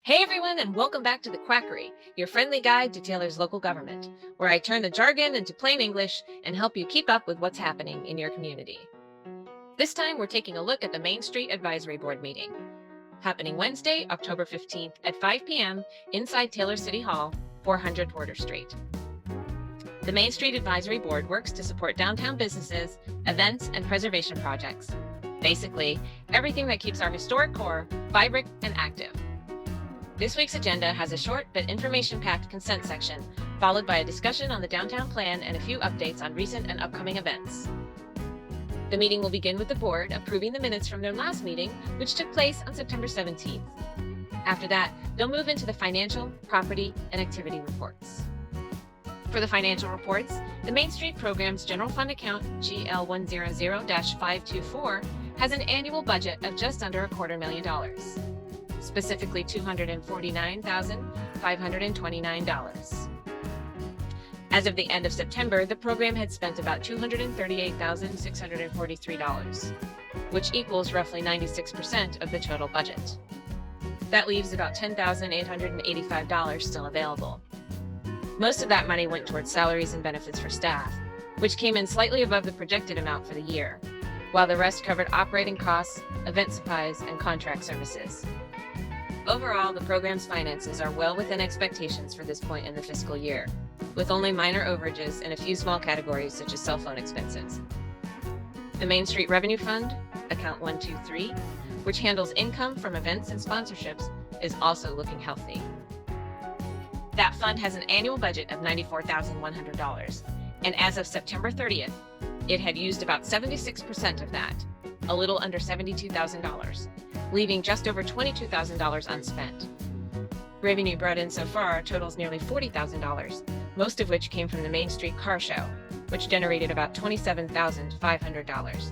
Hey everyone, and welcome back to the Quackery, your friendly guide to Taylor's local government, where I turn the jargon into plain English and help you keep up with what's happening in your community. This time, we're taking a look at the Main Street Advisory Board meeting, happening Wednesday, October 15th at 5 p.m. inside Taylor City Hall, 400 Porter Street. The Main Street Advisory Board works to support downtown businesses, events, and preservation projects. Basically, everything that keeps our historic core vibrant and active. This week's agenda has a short but information-packed consent section, followed by a discussion on the downtown plan and a few updates on recent and upcoming events. The meeting will begin with the board approving the minutes from their last meeting, which took place on September 17th. After that, they'll move into the financial, property, and activity reports. For the financial reports, the Main Street Program's General Fund account GL100-524 has an annual budget of just under $250,000. Specifically $249,529. As of the end of September, the program had spent about $238,643, which equals roughly 96% of the total budget. That leaves about $10,885 still available. Most of that money went towards salaries and benefits for staff, which came in slightly above the projected amount for the year, while the rest covered operating costs, event supplies, and contract services. Overall, the program's finances are well within expectations for this point in the fiscal year, with only minor overages in a few small categories such as cell phone expenses. The Main Street Revenue Fund, account 123, which handles income from events and sponsorships, is also looking healthy. That fund has an annual budget of $94,100, and as of September 30th, it had used about 76% of that, a little under $72,000, leaving just over $22,000 unspent. Revenue brought in so far totals nearly $40,000, most of which came from the Main Street Car Show, which generated about $27,500.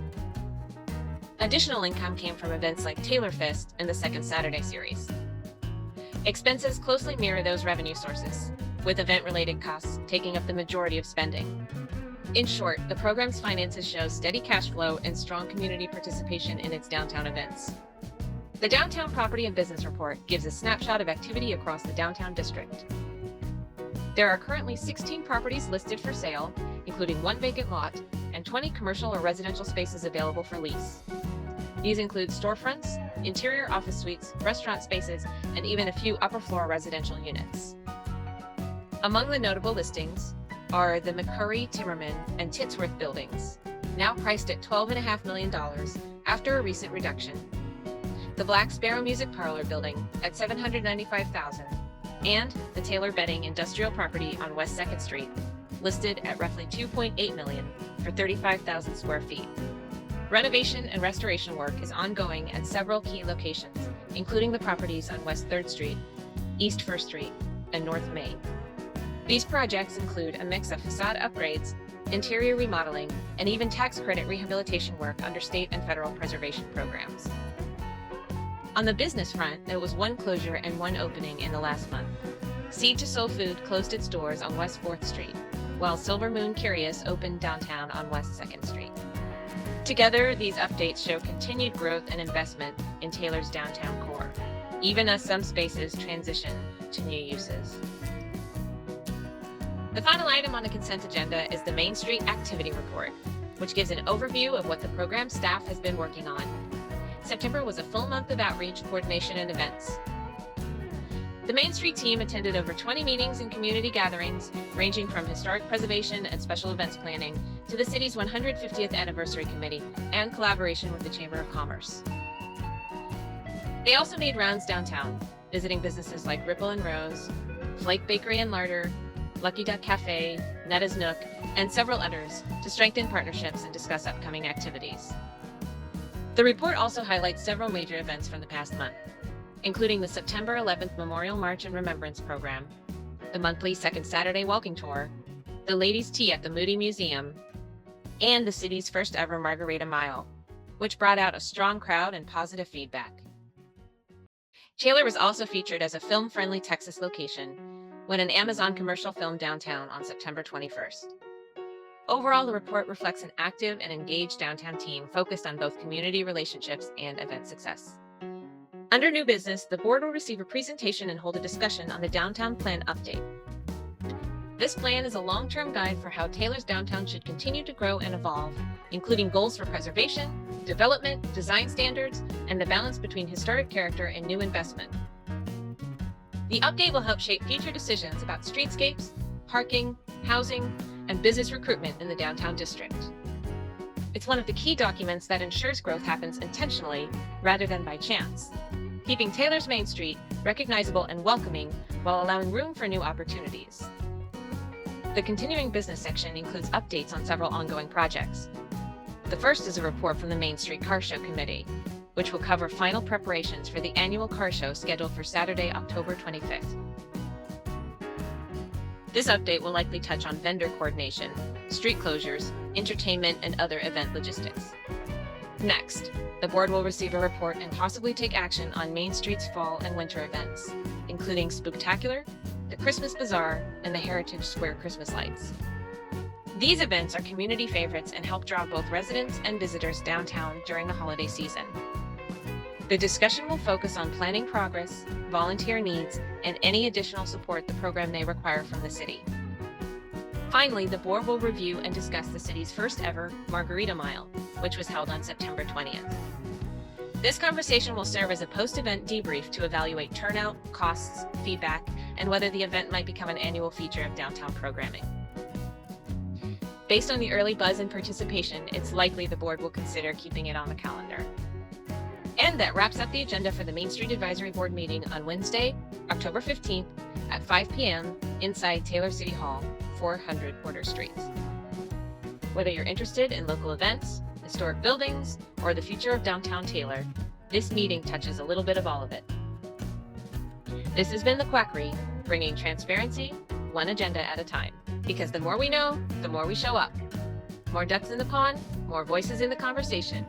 Additional income came from events like Taylor Fest and the Second Saturday series. Expenses closely mirror those revenue sources, with event-related costs taking up the majority of spending. In short, the program's finances show steady cash flow and strong community participation in its downtown events. The Downtown Property and Business Report gives a snapshot of activity across the downtown district. There are currently 16 properties listed for sale, including 1 vacant lot and 20 commercial or residential spaces available for lease. These include storefronts, interior office suites, restaurant spaces, and even a few upper-floor residential units. Among the notable listings are the McCurry, Timmerman, and Titsworth buildings, now priced at $12.5 million after a recent reduction, the Black Sparrow Music Parlor building at $795,000, and the Taylor Bedding industrial property on West 2nd Street, listed at roughly $2.8 million for 35,000 square feet. Renovation and restoration work is ongoing at several key locations, including the properties on West 3rd Street, East 1st Street, and North Main. These projects include a mix of facade upgrades, interior remodeling, and even tax credit rehabilitation work under state and federal preservation programs. On the business front, there was 1 closure and 1 opening in the last month. Seed to Soul Food closed its doors on West 4th Street, while Silver Moon Curious opened downtown on West 2nd Street. Together, these updates show continued growth and investment in Taylor's downtown core, even as some spaces transition to new uses. The final item on the consent agenda is the Main Street Activity Report, which gives an overview of what the program staff has been working on. September was a full month of outreach, coordination, and events. The Main Street team attended over 20 meetings and community gatherings, ranging from historic preservation and special events planning to the city's 150th anniversary committee and collaboration with the Chamber of Commerce. They also made rounds downtown, visiting businesses like Ripple and Rose, Flake Bakery and Larder, Lucky Duck Cafe, Netta's Nook, and several others to strengthen partnerships and discuss upcoming activities. The report also highlights several major events from the past month, including the September 11th Memorial March and Remembrance Program, the monthly Second Saturday Walking Tour, the Ladies' Tea at the Moody Museum, and the city's first ever Margarita Mile, which brought out a strong crowd and positive feedback. Taylor was also featured as a film-friendly Texas location when an Amazon commercial filmed downtown on September 21st. Overall, the report reflects an active and engaged downtown team focused on both community relationships and event success. Under new business, the board will receive a presentation and hold a discussion on the downtown plan update. This plan is a long-term guide for how Taylor's downtown should continue to grow and evolve, including goals for preservation, development, design standards, and the balance between historic character and new investment. The update will help shape future decisions about streetscapes, parking, housing, and business recruitment in the downtown district. It's one of the key documents that ensures growth happens intentionally rather than by chance, keeping Taylor's Main Street recognizable and welcoming while allowing room for new opportunities. The continuing business section includes updates on several ongoing projects. The first is a report from the Main Street Car Show Committee, which will cover final preparations for the annual car show scheduled for Saturday, October 25th. This update will likely touch on vendor coordination, street closures, entertainment, and other event logistics. Next, the board will receive a report and possibly take action on Main Street's fall and winter events, including Spooktacular, the Christmas Bazaar, and the Heritage Square Christmas lights. These events are community favorites and help draw both residents and visitors downtown during the holiday season. The discussion will focus on planning progress, volunteer needs, and any additional support the program may require from the city. Finally, the board will review and discuss the city's first ever Margarita Mile, which was held on September 20th. This conversation will serve as a post-event debrief to evaluate turnout, costs, feedback, and whether the event might become an annual feature of downtown programming. Based on the early buzz and participation, it's likely the board will consider keeping it on the calendar. And that wraps up the agenda for the Main Street Advisory Board meeting on Wednesday, October 15th at 5 p.m. inside Taylor City Hall, 400 Porter Street. Whether you're interested in local events, historic buildings, or the future of downtown Taylor, this meeting touches a little bit of all of it. This has been the Quackery, bringing transparency, one agenda at a time. Because the more we know, the more we show up. More ducks in the pond, more voices in the conversation.